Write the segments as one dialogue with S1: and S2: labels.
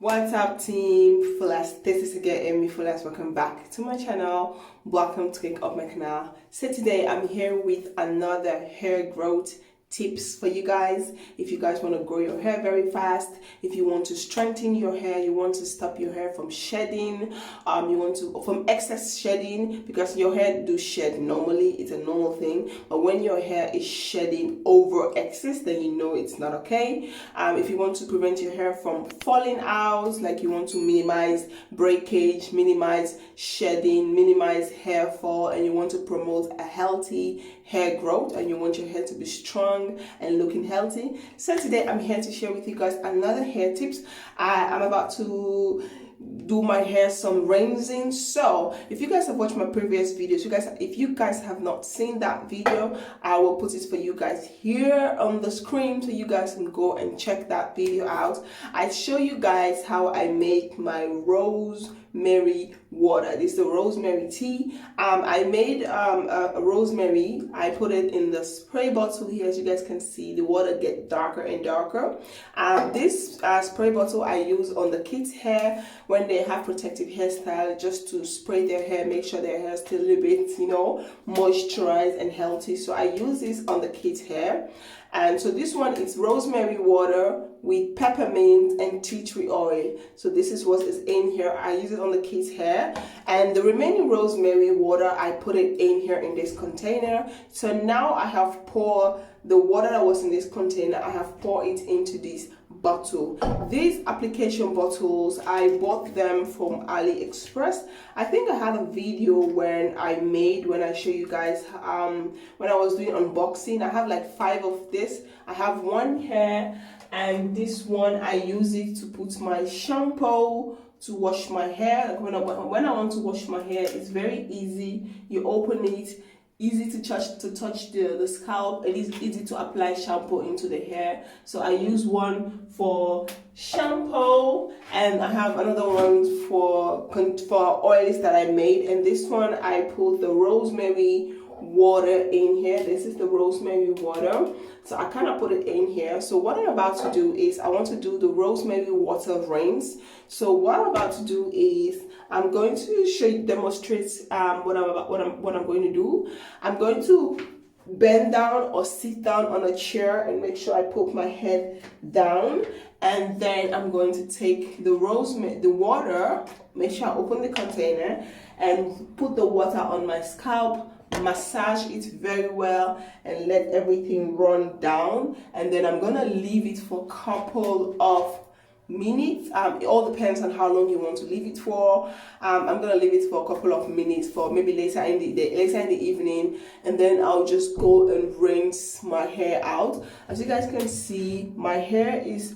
S1: What's up, team Fullest? This is again AMIFULLEST. Welcome back to my channel. Welcome to click up my canal. So today I'm here with another hair growth tips for you guys. If you guys want to grow your hair very fast, if you want to strengthen your hair, you want to stop your hair from shedding, you want to from excess shedding, because your hair do shed normally, it's a normal thing, but when your hair is shedding over excess, then you know it's not okay. If you want to prevent your hair from falling out, like you want to minimize breakage, minimize shedding, minimize hair fall, and you want to promote a healthy hair growth, and you want your hair to be strong and looking healthy. So today I'm here to share with you guys another hair tips. I'm about to do my hair some rinsing. So if you guys have watched my previous videos, if you guys have not seen that video, I will put it for you guys here on the screen so you guys can go and check that video out. I show you guys how I make my rosemary water. This is the rosemary tea. I made a rosemary. I put it in the spray bottle here. As you guys can see, the water get darker and darker. This spray bottle I use on the kids' hair when they have protective hairstyle, just to spray their hair, make sure their hair is still a little bit, moisturized and healthy. So I use this on the kids' hair. And so this one is rosemary water with peppermint and tea tree oil. So this is what is in here. I use it on the kids' hair. And the remaining rosemary water, I put it in here in this container. So now I have poured the water that was in this container, I have poured it into this bottle. These application bottles, I bought them from AliExpress. I think I had a video when I show you guys when I was doing unboxing. I have like 5 of this. I have one here, and this one I use it to put my shampoo to wash my hair. Like when I want to wash my hair, it's very easy. You open it, easy to touch the scalp. It is easy to apply shampoo into the hair. So I use one for shampoo, and I have another one for oils that I made. And this one I put the rosemary water in here. This is the rosemary water. So I kind of put it in here. So what I'm about to do is I want to do the rosemary water rinse. So what I'm about to do is I'm going to demonstrate what I'm going to do. I'm going to bend down or sit down on a chair and make sure I put my head down, and then I'm going to take the water, make sure I open the container and put the water on my scalp, massage it very well and let everything run down, and then I'm gonna leave it for a couple of minutes. It all depends on how long you want to leave it for. I'm gonna leave it for a couple of minutes, for maybe later in the evening, and then I'll just go and rinse my hair out. As you guys can see, my hair is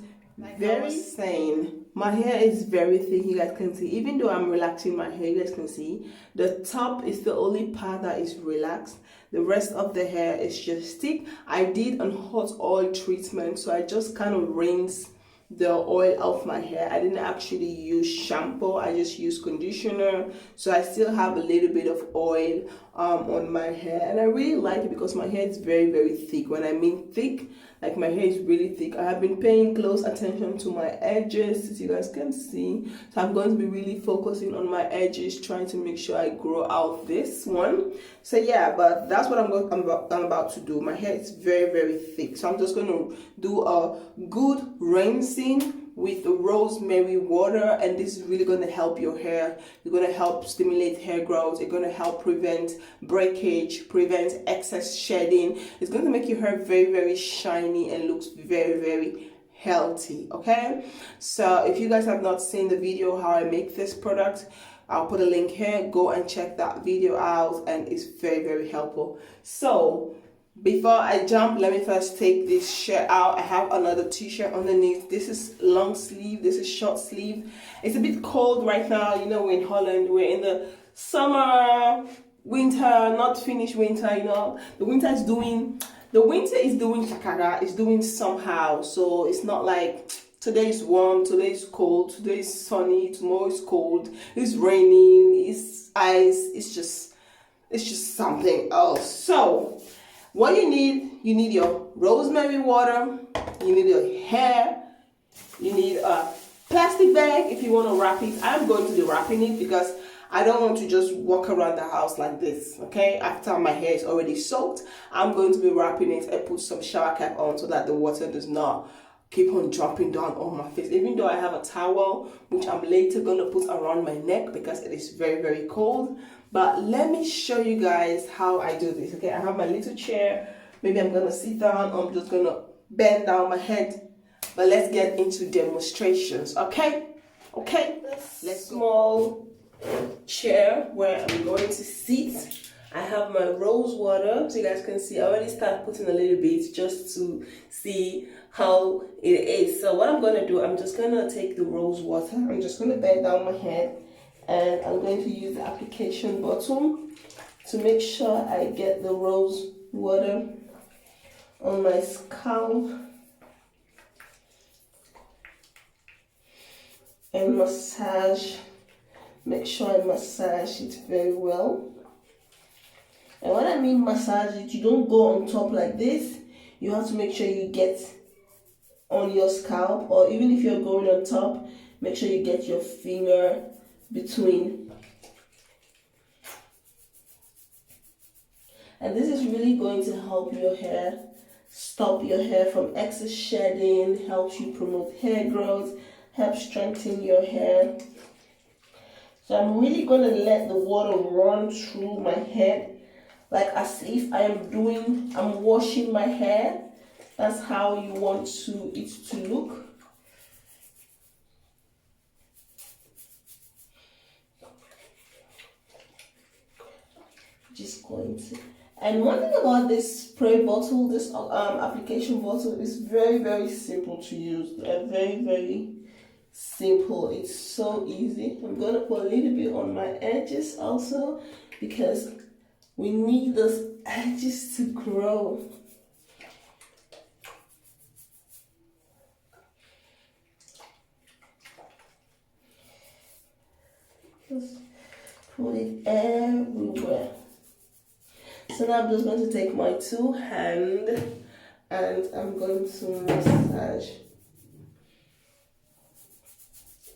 S1: very thin. My hair is very thick, you guys can see. Even though I'm relaxing my hair, you guys can see the top is the only part that is relaxed. The rest of the hair is just thick. I did a hot oil treatment, so I just kind of rinse the oil off my hair. I didn't actually use shampoo, I just used conditioner, so I still have a little bit of oil on my hair, and I really like it because my hair is very, very thick. When I mean thick, like my hair is really thick. I have been paying close attention to my edges, as you guys can see. So I'm going to be really focusing on my edges, trying to make sure I grow out this one. So yeah, but that's what I'm about to do. My hair is very, very thick, so I'm just going to do a good rinsing with the rosemary water, and this is really going to help your hair. It's going to help stimulate hair growth. It's going to help prevent breakage, prevent excess shedding. It's going to make your hair very, very shiny and looks very, very healthy. Okay, so if you guys have not seen the video how I make this product, I'll put a link here. Go and check that video out, and it's very, very helpful. So before I jump, let me first take this shirt out. I have another t-shirt underneath. This is long sleeve, this is short sleeve. It's a bit cold right now. We're in Holland, we're in the summer, winter, not finished winter. The winter is doing kakaga, it's doing somehow. So it's not like today is warm, today is cold, today is sunny, tomorrow is cold, it's raining, it's ice, it's just something else. So what you need your rosemary water, you need your hair, you need a plastic bag if you want to wrap it. I'm going to be wrapping it because I don't want to just walk around the house like this, okay? After my hair is already soaked, I'm going to be wrapping it and put some shower cap on so that the water does not keep on dropping down on my face. Even though I have a towel, which I'm later going to put around my neck because it is very, very cold. But let me show you guys how I do this, okay? I have my little chair. Maybe I'm going to sit down. I'm just going to bend down my head. But let's get into demonstrations, okay? Okay? Let's small chair where I'm going to sit. I have my rose water, so you guys can see I already start putting a little bit just to see how it is. So what I'm going to do, I'm just going to take the rose water. I'm just going to bend down my head and I'm going to use the application bottle to make sure I get the rose water on my scalp and massage. Make sure I massage it very well. And when I mean massage it, you don't go on top like this. You have to make sure you get on your scalp, or even if you're going on top, make sure you get your finger between. And this is really going to help your hair, stop your hair from excess shedding, helps you promote hair growth, helps strengthen your hair. So I'm really going to let the water run through my head, like as if I'm washing my hair. That's how you want it to look. Just going to. And one thing about this spray bottle, this application bottle, is very, very simple to use. Very, very simple. It's so easy. I'm going to put a little bit on my edges also because we need those edges to grow. Just put it everywhere. So now I'm just going to take my two hands and I'm going to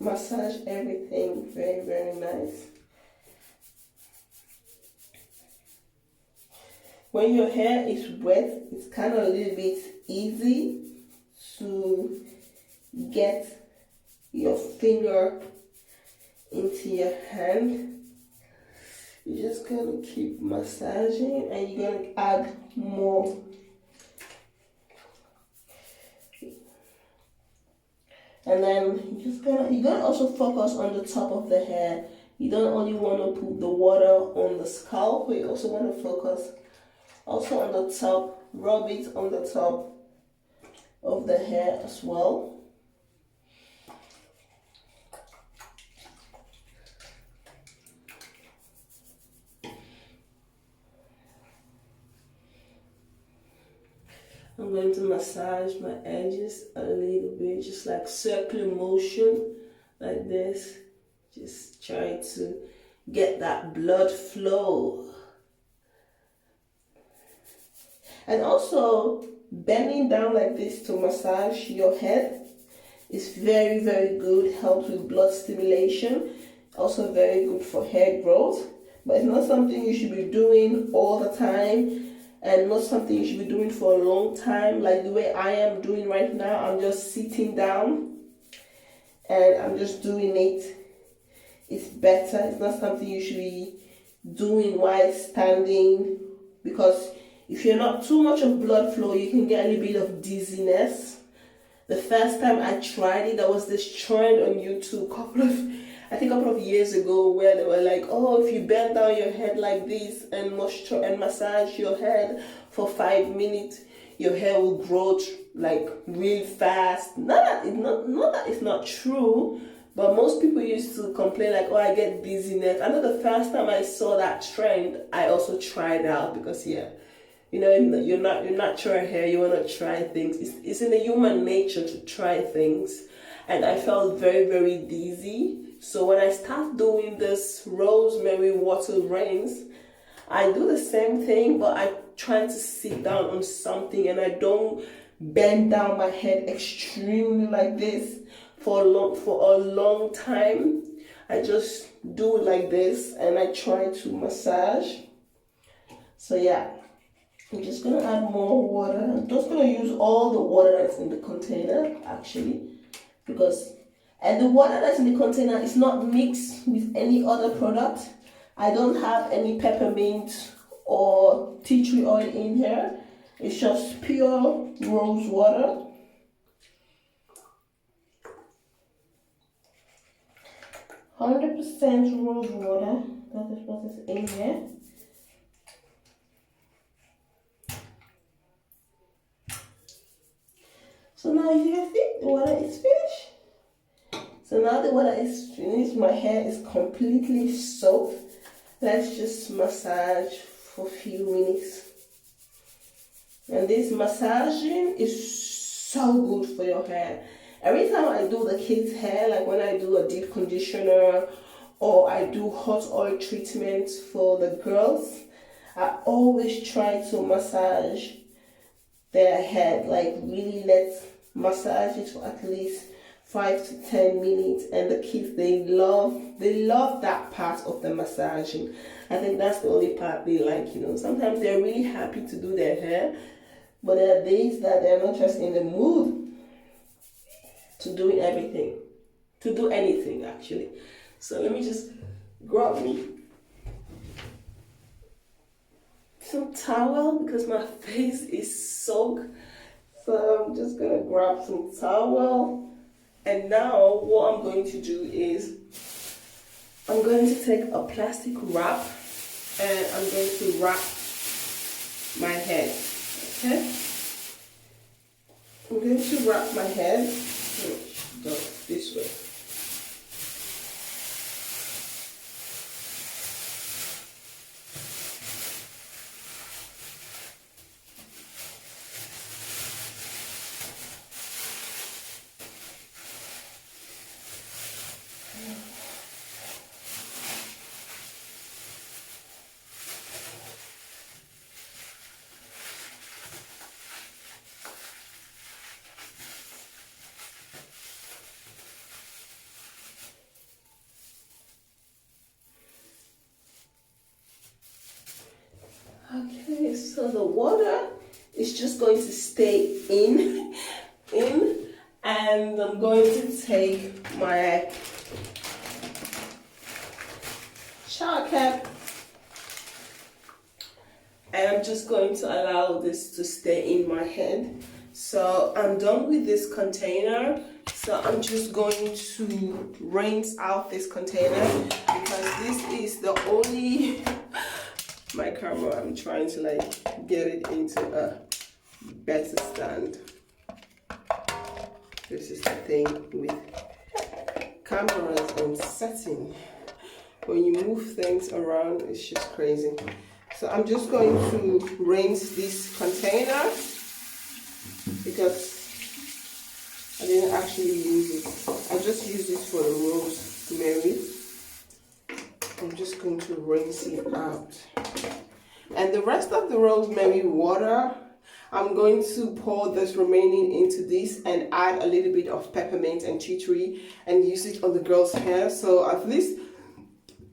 S1: massage everything very, very nice. When your hair is wet, it's kind of a little bit easy to get your finger into your hand. You're just going to keep massaging and you're going to add more. And then you're gonna also focus on the top of the hair. You don't only want to put the water on the scalp, but you also want to focus also on the top, rub it on the top of the hair as well. I'm going to massage my edges a little bit, just like circular motion, like this. Just try to get that blood flow. And also, bending down like this to massage your head is very, very good. Helps with blood stimulation. Also very good for hair growth. But it's not something you should be doing all the time. And not something you should be doing for a long time, like the way I am doing right now. I'm just sitting down and I'm just doing it. It's better. It's not something you should be doing while standing, because if you're not too much of blood flow, you can get a little bit of dizziness. The first time I tried it, there was this trend on YouTube a couple of years ago where they were like, oh, if you bend down your head like this and massage your head for 5 minutes, your hair will grow like real fast. Not that it's not true, but most people used to complain like, oh, I get dizziness. I know the first time I saw that trend, I also tried out because you're natural hair, you want to try things. It's in the human nature to try things. And I felt very, very dizzy. So when I start doing this rosemary water rinse, I do the same thing, but I try to sit down on something and I don't bend down my head extremely like this for a long time. I just do it like this and I try to massage. So yeah, I'm just gonna add more water. I'm just gonna use all the water that's in the container actually, and the water that's in the container is not mixed with any other product. I don't have any peppermint or tea tree oil in here. It's just pure rose water. %100% rose water. That is what is in here. So now you can see the water is finished. So now the water is finished, my hair is completely soaked. Let's just massage for a few minutes. And this massaging is so good for your hair. Every time I do the kids' hair, like when I do a deep conditioner or I do hot oil treatment for the girls, I always try to massage their head, like really let's massage it for at least 5 to 10 minutes. And the kids, they love that part of the massaging. I think that's the only part they like, you know. Sometimes they're really happy to do their hair, but there are days that they're not just in the mood to do anything actually. So let me just grab me some towel because my face is soaked. So I'm just gonna grab some towel, and now what I'm going to do is I'm going to take a plastic wrap and I'm going to wrap my head. Okay, I'm going to wrap my head. Go this way. Okay, so the water is just going to stay in, and I'm going to take my shower cap and I'm just going to allow this to stay in my head. So I'm done with this container. So I'm just going to rinse out this container because this is the only my camera, I'm trying to like get it into a better stand. This is the thing with cameras and setting. When you move things around, it's just crazy. So I'm just going to rinse this container because I didn't actually use it. I just used it for the rosemary. I'm just going to rinse it out. And the rest of the rosemary water, I'm going to pour this remaining into this and add a little bit of peppermint and tea tree and use it on the girl's hair. So at least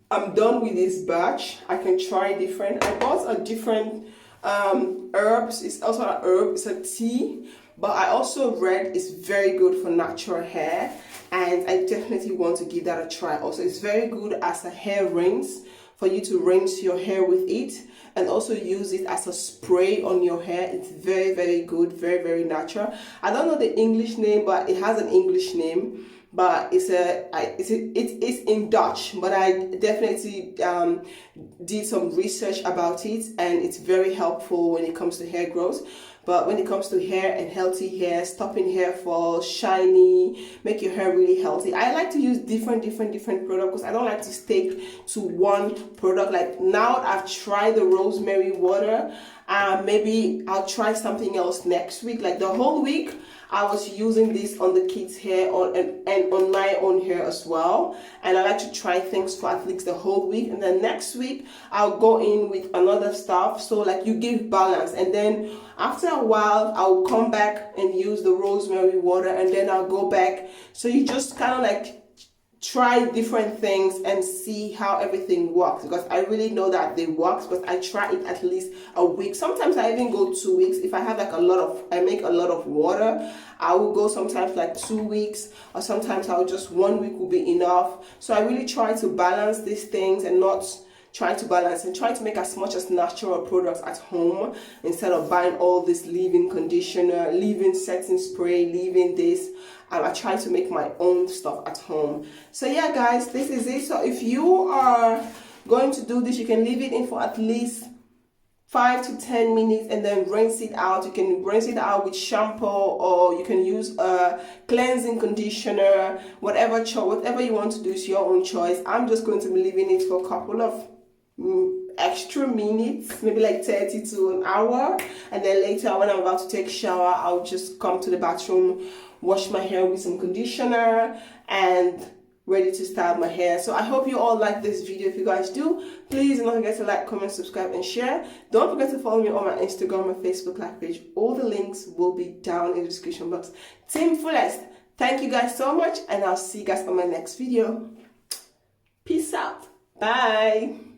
S1: I'm done with this batch. I can try different. I bought a different herbs. It's also an herb. It's a tea. But I also read it's very good for natural hair. And I definitely want to give that a try. Also, it's very good as a hair rinse for you to rinse your hair with it. And also use it as a spray on your hair. It's very, very good. Very, very natural. I don't know the English name, but it has an English name. But it's in Dutch, but I definitely did some research about it, and it's very helpful when it comes to hair growth. But when it comes to hair and healthy hair, stopping hair fall, shiny, make your hair really healthy, I like to use different products because I don't like to stick to one product. Like now I've tried the rosemary water, maybe I'll try something else next week. Like the whole week I was using this on the kids' hair and on my own hair as well. And I like to try things for at least the whole week. And then next week, I'll go in with another stuff. So like you give balance. And then after a while, I'll come back and use the rosemary water. And then I'll go back. So you just kind of like try different things and see how everything works, because I really know that they work, but I try it at least a week. Sometimes I even go 2 weeks. If I have like I make a lot of water, I will go sometimes like 2 weeks, or sometimes I'll just 1 week will be enough. So I really try to balance these things and not try to balance and try to make as much as natural products at home instead of buying all this leave-in conditioner, leave-in setting spray, leave-in this. I try to make my own stuff at home. So yeah guys, this is it. So if you are going to do this, you can leave it in for at least 5 to 10 minutes and then rinse it out. You can rinse it out with shampoo, or you can use a cleansing conditioner. Whatever you want to do is your own choice. I'm just going to be leaving it for a couple of extra minutes, maybe like 30 to an hour, and then later when I'm about to take a shower, I'll just come to the bathroom, wash my hair with some conditioner, and ready to style my hair. So I hope you all like this video. If you guys do, please don't forget to like, comment, subscribe, and share. Don't forget to follow me on my Instagram and Facebook live page. All the links will be down in the description box. TeamFullest, thank you guys so much, and I'll see you guys on my next video. Peace out. Bye.